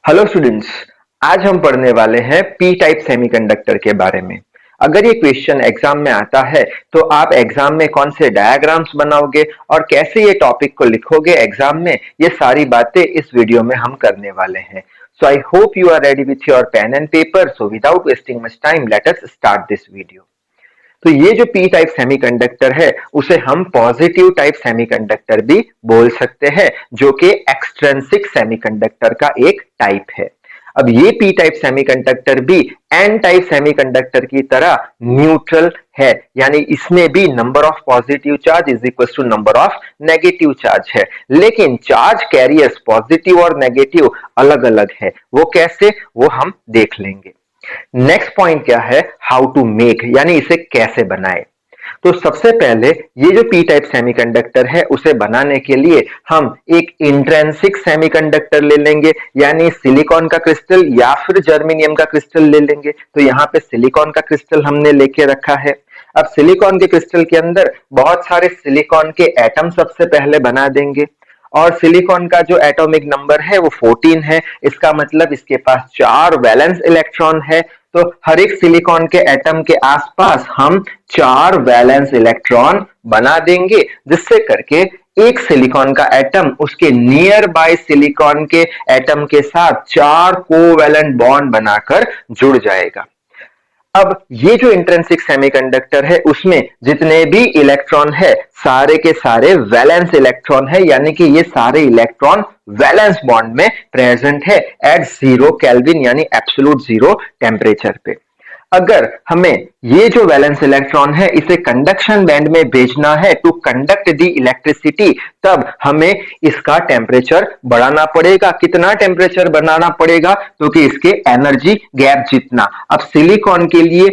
Hello students. आज हम पढ़ने वाले हैं पी टाइप सेमीकंडक्टर के बारे में। अगर ये क्वेश्चन एग्जाम में आता है तो आप एग्जाम में कौन से डायग्राम्स बनाओगे और कैसे ये टॉपिक को लिखोगे एग्जाम में, ये सारी बातें इस वीडियो में हम करने वाले हैं। So I hope you are ready with your pen and paper. So without wasting much time let us start this video. तो ये जो पी टाइप सेमीकंडक्टर है उसे हम पॉजिटिव टाइप सेमीकंडक्टर भी बोल सकते हैं, जो कि एक्सट्रिंसिक सेमीकंडक्टर का एक टाइप है। अब ये पी टाइप सेमीकंडक्टर भी एन टाइप सेमीकंडक्टर की तरह न्यूट्रल है, यानी इसमें भी number of positive charge is equal to number of negative charge है, लेकिन चार्ज कैरियर्स पॉजिटिव और नेगेटिव अलग अलग है। वो कैसे, वो हम देख लेंगे। नेक्स्ट पॉइंट क्या है, हाउ टू मेक, यानी इसे कैसे बनाए। तो सबसे पहले ये जो पी टाइप सेमीकंडक्टर है उसे बनाने के लिए हम एक इंट्रिंसिक सेमीकंडक्टर ले लेंगे, यानी सिलिकॉन का क्रिस्टल या फिर जर्मेनियम का क्रिस्टल ले लेंगे। तो यहाँ पे सिलिकॉन का क्रिस्टल हमने लेके रखा है। अब सिलिकॉन के क्रिस्टल के अंदर बहुत सारे सिलिकॉन के एटम सबसे पहले बना देंगे, और सिलिकॉन का जो एटॉमिक नंबर है वो 14 है। इसका मतलब इसके पास 4 वैलेंस इलेक्ट्रॉन है। तो हर एक सिलिकॉन के एटम के आसपास हम 4 वैलेंस इलेक्ट्रॉन बना देंगे, जिससे करके एक सिलिकॉन का एटम उसके नियर बाय सिलिकॉन के एटम के साथ 4 कोवैलेंट बॉन्ड बनाकर जुड़ जाएगा। अब ये जो इंट्रिंसिक सेमीकंडक्टर है उसमें जितने भी इलेक्ट्रॉन है सारे के सारे वैलेंस इलेक्ट्रॉन है, यानी कि ये सारे इलेक्ट्रॉन वैलेंस बॉन्ड में प्रेजेंट है एट 0 केल्विन, यानी एब्सोल्यूट 0 टेम्परेचर पे। अगर हमें ये जो वैलेंस इलेक्ट्रॉन है इसे कंडक्शन बैंड में भेजना है टू कंडक्ट द इलेक्ट्रिसिटी, तब हमें इसका टेम्परेचर बढ़ाना पड़ेगा। कितना टेम्परेचर बढ़ाना पड़ेगा, क्योंकि इसके एनर्जी गैप जितना। अब सिलिकॉन के लिए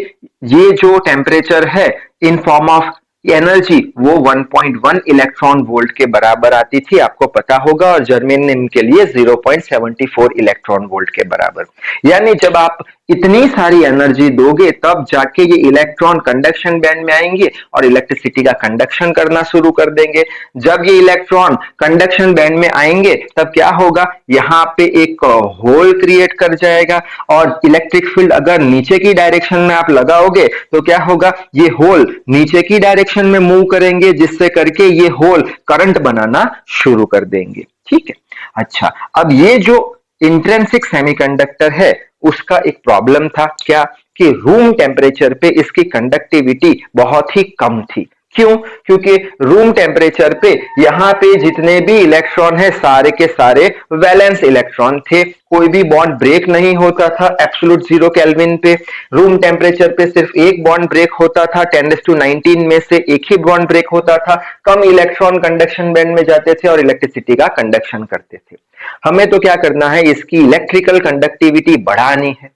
ये जो टेम्परेचर है इन फॉर्म ऑफ एनर्जी वो 1.1 इलेक्ट्रॉन वोल्ट के बराबर आती थी, आपको पता होगा, और जर्मेनियम के लिए 0.74 इलेक्ट्रॉन वोल्ट के बराबर। यानी जब आप इतनी सारी एनर्जी दोगे तब जाके ये इलेक्ट्रॉन कंडक्शन बैंड में आएंगे और इलेक्ट्रिसिटी का कंडक्शन करना शुरू कर देंगे। जब ये इलेक्ट्रॉन कंडक्शन बैंड में आएंगे तब क्या होगा, यहाँ पे एक होल क्रिएट कर जाएगा, और इलेक्ट्रिक फील्ड अगर नीचे की डायरेक्शन में आप लगाओगे तो क्या होगा, ये होल नीचे की डायरेक्शन में मूव करेंगे, जिससे करके ये होल करंट बनाना शुरू कर देंगे। ठीक है। अच्छा, अब ये जो इंट्रिंसिक सेमीकंडक्टर है उसका एक प्रॉब्लम था, क्या कि रूम टेम्परेचर पे इसकी कंडक्टिविटी बहुत ही कम थी। क्यों? क्योंकि रूम टेम्परेचर पे यहाँ पे जितने भी इलेक्ट्रॉन है सारे के सारे वैलेंस इलेक्ट्रॉन थे, कोई भी बॉन्ड ब्रेक नहीं होता था एब्सोल्यूट 0 केल्विन पे। रूम टेम्परेचर पे सिर्फ एक बॉन्ड ब्रेक होता था, 10⁻19 में से एक ही बॉन्ड ब्रेक होता था। कम इलेक्ट्रॉन कंडक्शन बैंड में जाते थे और इलेक्ट्रिसिटी का कंडक्शन करते थे। हमें तो क्या करना है, इसकी इलेक्ट्रिकल कंडक्टिविटी बढ़ानी है।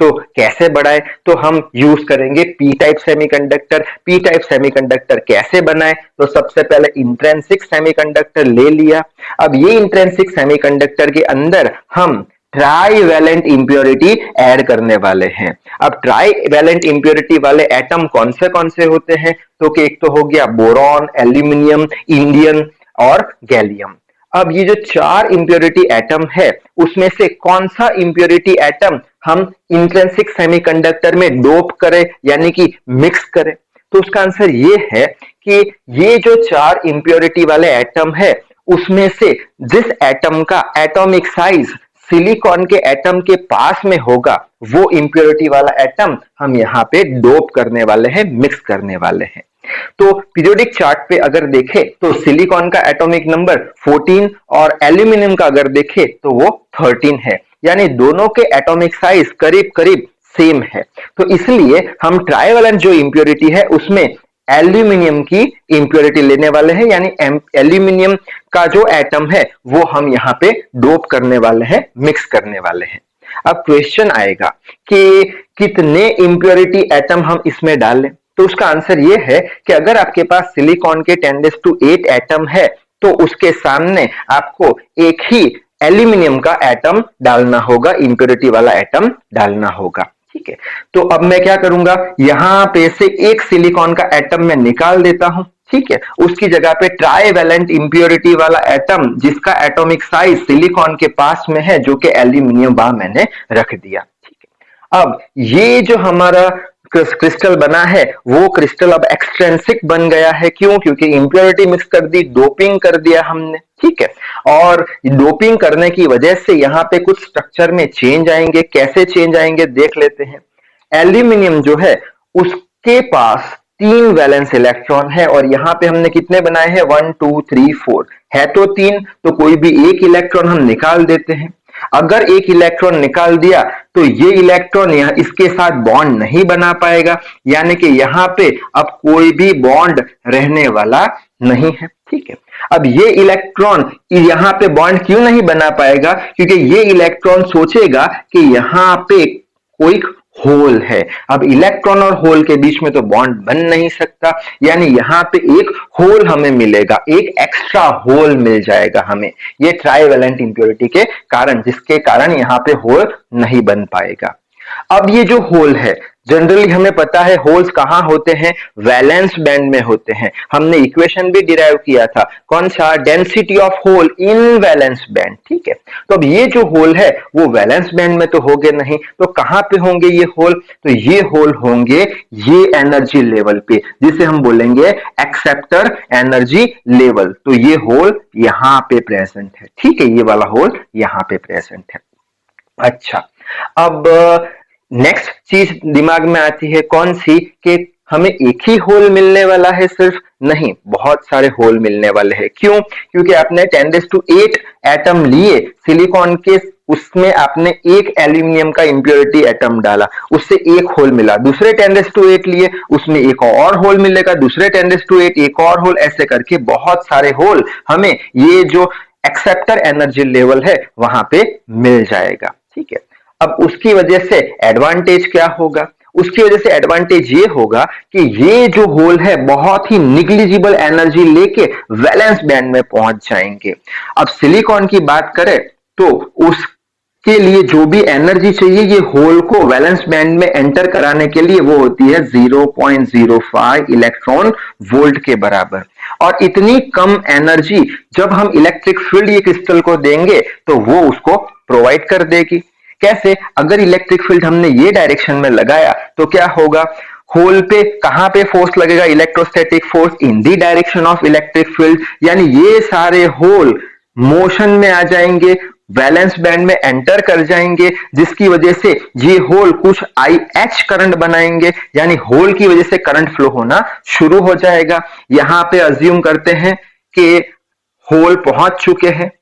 तो कैसे बढ़ाए, तो हम यूज करेंगे P type semiconductor. P type semiconductor कैसे बनाए, तो सबसे पहले इंट्रिंसिक सेमीकंडक्टर ले लिया। अब ये इंट्रिंसिक सेमीकंडक्टर के अंदर हम ट्राईवैलेंट इंप्योरिटी ऐड करने वाले हैं। अब ट्राईवैलेंट इंप्योरिटी वाले एटम कौन से होते हैं, तो कि एक तो हो गया बोरॉन, एल्यूमिनियम, इंडियम और गैलियम। अब ये जो 4 इंप्योरिटी एटम है उसमें से कौन सा इंप्योरिटी एटम हम इंट्रिंसिक सेमीकंडक्टर में डोप करें, यानी कि मिक्स करें, तो उसका आंसर ये है कि ये जो 4 इंप्योरिटी वाले एटम है उसमें से जिस एटम का एटॉमिक साइज सिलिकॉन के एटम के पास में होगा वो इंप्योरिटी वाला एटम हम यहाँ पे डोप करने वाले हैं, मिक्स करने वाले हैं। तो पीरियोडिक चार्ट पे अगर देखें तो सिलिकॉन का एटॉमिक नंबर 14 और एल्यूमिनियम का अगर देखें तो वो 13 है, यानी दोनों के एटॉमिक साइज करीब करीब सेम है। तो इसलिए हम ट्राईवैलेंट जो इंप्योरिटी है उसमें एल्यूमिनियम की इंप्योरिटी लेने वाले हैं, यानी एल्यूमिनियम का जो एटम है वो हम यहाँ पे डोप करने वाले हैं, मिक्स करने वाले हैं। अब क्वेश्चन आएगा कि कितने इंप्योरिटी एटम हम इसमें डालें, तो उसका आंसर ये है कि अगर आपके पास सिलिकॉन के 10⁸ एटम है तो उसके सामने आपको एक ही एल्यूमिनियम का एटम डालना होगा, इंप्योरिटी वाला एटम डालना होगा। ठीक है, तो अब मैं क्या करूंगा, यहां पे से एक सिलिकॉन का एटम मैं निकाल देता हूं। ठीक है, उसकी जगह पे ट्राईवैलेंट इम्प्योरिटी वाला एटम जिसका एटॉमिक साइज सिलिकॉन के पास में है, जो कि एल्यूमिनियम, वहां मैंने रख दिया। ठीक है, अब ये जो हमारा क्रिस्टल बना है वो क्रिस्टल अब एक्सट्रेंसिक बन गया है। क्यों? क्योंकि इम्प्योरिटी मिक्स कर दी, डोपिंग कर दिया हमने। ठीक है, और डोपिंग करने की वजह से यहाँ पे कुछ स्ट्रक्चर में चेंज आएंगे। कैसे चेंज आएंगे देख लेते हैं। एल्यूमिनियम जो है उसके पास 3 वैलेंस इलेक्ट्रॉन है और यहाँ पे हमने कितने बनाए हैं? 1 2 3 4 है तो 3, तो कोई भी एक इलेक्ट्रॉन हम निकाल देते हैं। अगर एक इलेक्ट्रॉन निकाल दिया तो ये इलेक्ट्रॉन यहाँ इसके साथ बॉन्ड नहीं बना पाएगा, यानी कि यहाँ पे अब कोई भी बॉन्ड रहने वाला नहीं है। ठीक है, अब ये इलेक्ट्रॉन यहाँ पे बॉन्ड क्यों नहीं बना पाएगा? क्योंकि ये इलेक्ट्रॉन सोचेगा कि यहाँ पे कोई होल है। अब इलेक्ट्रॉन और होल के बीच में तो बॉन्ड बन नहीं सकता, यानी यहाँ पे एक होल हमें मिलेगा, एक एक्स्ट्रा होल मिल जाएगा हमें, ये ट्राईवैलेंट इंप्योरिटी के कारण, जिसके कारण यहाँ पे होल नहीं बन पाएगा। अब ये जो होल है, जनरली हमें पता है होल्स कहां होते हैं? वैलेंस बैंड में होते हैं। हमने इक्वेशन भी डिराइव किया था, कौन सा? Density of hole in valence band. ठीक है, तो अब ये जो होल है वो वैलेंस बैंड में तो होंगे नहीं, तो कहां पे होंगे ये होल? तो ये होल होंगे ये एनर्जी लेवल पे, जिसे हम बोलेंगे एक्सेप्टर एनर्जी लेवल। तो ये होल यहां पे प्रेजेंट है। ठीक है, ये वाला होल यहां पे प्रेजेंट है। अच्छा, अब नेक्स्ट चीज दिमाग में आती है कौन सी? कि हमें एक ही होल मिलने वाला है सिर्फ? नहीं, बहुत सारे होल मिलने वाले हैं। क्यों? क्योंकि आपने 10⁸ एटम लिए सिलिकॉन के, उसमें आपने एक एल्यूमिनियम का इंप्योरिटी एटम डाला, उससे एक होल मिला। दूसरे 10⁸ लिए, उसमें एक और होल मिलेगा, दूसरे 10⁸ एक और होल, ऐसे करके बहुत सारे होल हमें ये जो एक्सेप्टर एनर्जी लेवल है वहां पे मिल जाएगा। ठीक है, अब उसकी वजह से एडवांटेज क्या होगा? उसकी वजह से एडवांटेज ये होगा कि ये जो होल है बहुत ही निग्लिजिबल एनर्जी लेके वैलेंस बैंड में पहुंच जाएंगे। अब सिलिकॉन की बात करें तो उसके लिए जो भी एनर्जी चाहिए ये होल को वैलेंस बैंड में एंटर कराने के लिए, वो होती है 0.05 इलेक्ट्रॉन वोल्ट के बराबर। और इतनी कम एनर्जी जब हम इलेक्ट्रिक फील्ड ये क्रिस्टल को देंगे तो वो उसको प्रोवाइड कर देगी। कैसे? अगर इलेक्ट्रिक फील्ड हमने ये डायरेक्शन में लगाया तो क्या होगा? होल पे कहां पे फोर्स लगेगा? Electrostatic force in the direction of electric field, यानी ये सारे होल मोशन में आ जाएंगे, वैलेंस बैंड में एंटर कर जाएंगे, जिसकी वजह से ये होल कुछ IH करंट बनाएंगे, यानी होल की वजह से करंट फ्लो होना शुरू हो जाएगा। यहां पे अज्यूम करते हैं कि होल पहुंच चुके हैं,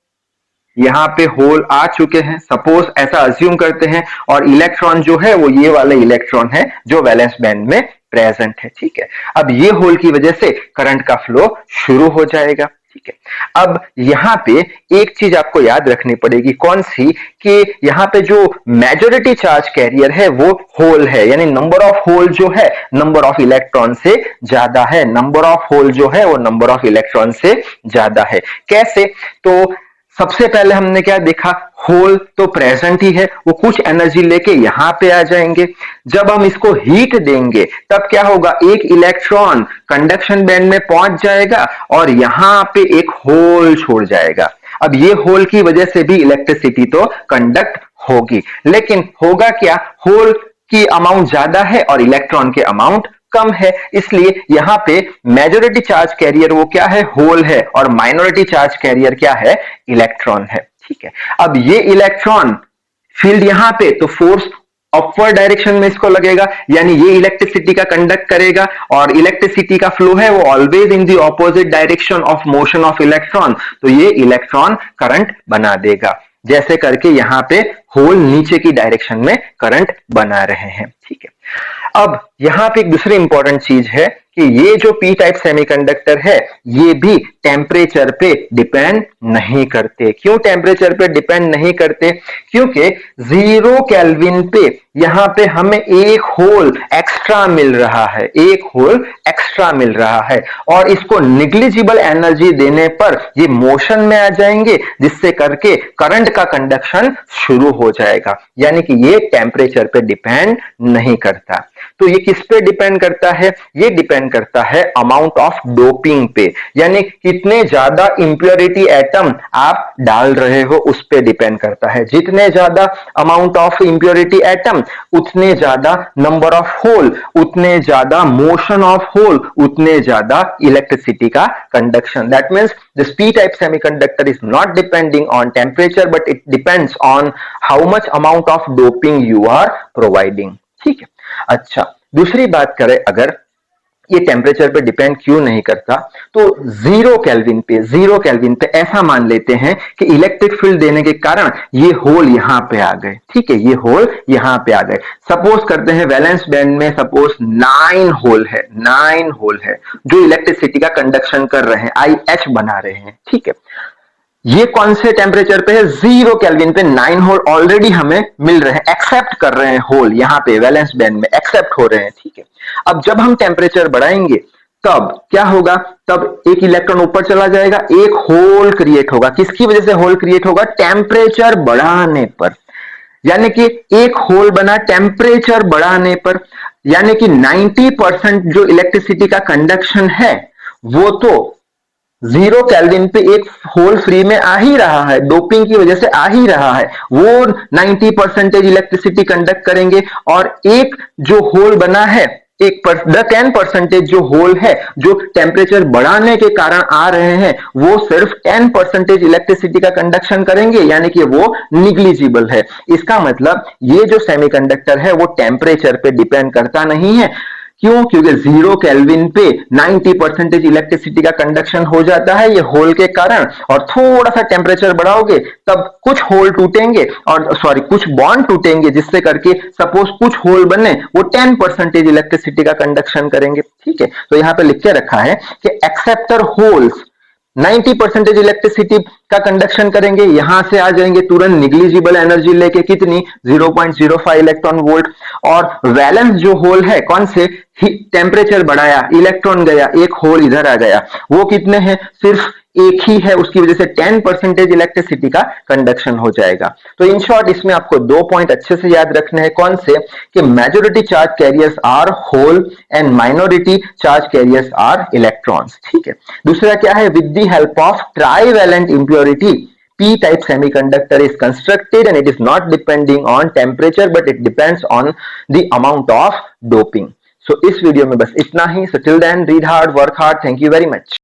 यहाँ पे होल आ चुके हैं, सपोज ऐसा अज्यूम करते हैं, और इलेक्ट्रॉन जो है वो ये वाले इलेक्ट्रॉन है जो वैलेंस बैंड में प्रेजेंट है। ठीक है, अब ये होल की वजह से करंट का फ्लो शुरू हो जाएगा। ठीक है, अब यहाँ पे एक चीज आपको याद रखनी पड़ेगी, कौन सी? कि यहाँ पे जो मेजॉरिटी चार्ज कैरियर है वो होल है, यानी नंबर ऑफ होल जो है नंबर ऑफ इलेक्ट्रॉन से ज्यादा है। नंबर ऑफ होल जो है वो नंबर ऑफ इलेक्ट्रॉन से ज्यादा है। कैसे? तो सबसे पहले हमने क्या देखा? होल तो प्रेजेंट ही है, वो कुछ एनर्जी लेके यहां पे आ जाएंगे। जब हम इसको हीट देंगे तब क्या होगा? एक इलेक्ट्रॉन कंडक्शन बैंड में पहुंच जाएगा और यहां पे एक होल छोड़ जाएगा। अब ये होल की वजह से भी इलेक्ट्रिसिटी तो कंडक्ट होगी, लेकिन होगा क्या? होल की अमाउंट ज्यादा है और इलेक्ट्रॉन के अमाउंट कम है, इसलिए यहां पे मेजॉरिटी चार्ज कैरियर वो क्या है? होल है, और माइनॉरिटी चार्ज कैरियर क्या है? इलेक्ट्रॉन है। ठीक है, अब ये इलेक्ट्रॉन फील्ड यहां पे, तो फोर्स अपवर्ड डायरेक्शन में इसको लगेगा, यानी ये इलेक्ट्रिसिटी का कंडक्ट करेगा, और इलेक्ट्रिसिटी का फ्लो है वो always in the opposite direction of motion of electron, तो ये इलेक्ट्रॉन करंट बना देगा। जैसे करके यहां पे होल नीचे की डायरेक्शन में करंट बना रहे हैं। ठीक है, अब यहां पे एक दूसरी इंपॉर्टेंट चीज है कि ये जो पी टाइप सेमीकंडक्टर है ये भी टेम्परेचर पे डिपेंड नहीं करते। क्यों टेम्परेचर पे डिपेंड नहीं करते? क्योंकि 0 केल्विन पे यहां पे हमें एक होल एक्स्ट्रा मिल रहा है, एक होल एक्स्ट्रा मिल रहा है, और इसको निग्लिजिबल एनर्जी देने पर ये मोशन में आ जाएंगे, जिससे करके करंट का कंडक्शन शुरू हो जाएगा, यानी कि ये टेम्परेचर पे डिपेंड नहीं करता। तो ये किस पे डिपेंड करता है? ये डिपेंड करता है अमाउंट ऑफ डोपिंग पे, यानी कितने ज्यादा इंप्योरिटी एटम आप डाल रहे हो उस पे डिपेंड करता है। जितने ज्यादा अमाउंट ऑफ इंप्योरिटी एटम, उतने ज्यादा नंबर ऑफ होल, उतने ज्यादा मोशन ऑफ होल, उतने ज्यादा इलेक्ट्रिसिटी का conduction. That means this P type semiconductor is not depending on temperature, but it depends on how much amount of doping you are providing. ठीक है, अच्छा दूसरी बात करें, अगर ये टेम्परेचर पे डिपेंड क्यों नहीं करता, तो 0 केल्विन पे ऐसा मान लेते हैं कि इलेक्ट्रिक फील्ड देने के कारण ये होल यहां पे आ गए। ठीक है, ये होल यहां पे आ गए। सपोज करते हैं वैलेंस बैंड में सपोज 9 होल है जो इलेक्ट्रिसिटी का कंडक्शन कर रहे हैं, IH बना रहे हैं। ठीक है, ये कौन से टेम्परेचर पे है? 0 केल्विन पे 9 होल ऑलरेडी हमें मिल रहे हैं, एक्सेप्ट कर रहे हैं होल यहां पे वैलेंस बैंड में एक्सेप्ट हो रहे हैं। ठीक है, अब जब हम टेम्परेचर बढ़ाएंगे तब क्या होगा? तब एक इलेक्ट्रॉन ऊपर चला जाएगा, एक होल क्रिएट होगा। किसकी वजह से होल क्रिएट होगा? टेम्परेचर बढ़ाने पर। यानी कि एक होल बना टेम्परेचर बढ़ाने पर, यानी कि 90% जो इलेक्ट्रिसिटी का कंडक्शन है वो तो 0 केल्विन पे एक होल फ्री में आ ही रहा है, डोपिंग की वजह से आ ही रहा है। वो 90% इलेक्ट्रिसिटी कंडक्ट करेंगे, और एक जो होल बना है, 10% जो होल है जो टेम्परेचर बढ़ाने के कारण आ रहे हैं, वो सिर्फ 10% इलेक्ट्रिसिटी का कंडक्शन करेंगे, यानी कि वो निग्लिजिबल है। इसका मतलब ये जो सेमीकंडक्टर है वो टेम्परेचर पे डिपेंड करता नहीं है। क्यों? क्योंकि 0 केल्विन पे 90% इलेक्ट्रिसिटी का कंडक्शन हो जाता है ये होल के कारण, और थोड़ा सा टेम्परेचर बढ़ाओगे तब कुछ होल टूटेंगे, और सॉरी कुछ बॉन्ड टूटेंगे, जिससे करके सपोज कुछ होल बने वो 10% इलेक्ट्रिसिटी का कंडक्शन करेंगे। ठीक है, तो यहां पे लिख के रखा है कि एक्सेप्टर होल्स 90% इलेक्ट्रिसिटी का कंडक्शन करेंगे, यहां से आ जाएंगे तुरंत निग्लिजिबल एनर्जी लेके, कितनी? 0.05 इलेक्ट्रॉन वोल्ट। और वैलेंस जो होल है, कौन से? टेम्परेचर बढ़ाया, इलेक्ट्रॉन गया, एक होल इधर आ गया, वो कितने हैं? सिर्फ एक ही है, उसकी वजह से 10% इलेक्ट्रिसिटी का कंडक्शन हो जाएगा। तो इन शॉर्ट इसमें आपको 2 पॉइंट अच्छे से याद रखने हैं। कौन से? कि majority charge carriers are hole and minority charge carriers are electrons. ठीक है, दूसरा क्या है? With the help of trivalent impurity P-type semiconductor is constructed and it is not depending on temperature but it depends on the amount of doping. So इस video में बस इतना ही। So till then read hard, work hard. Thank you very much.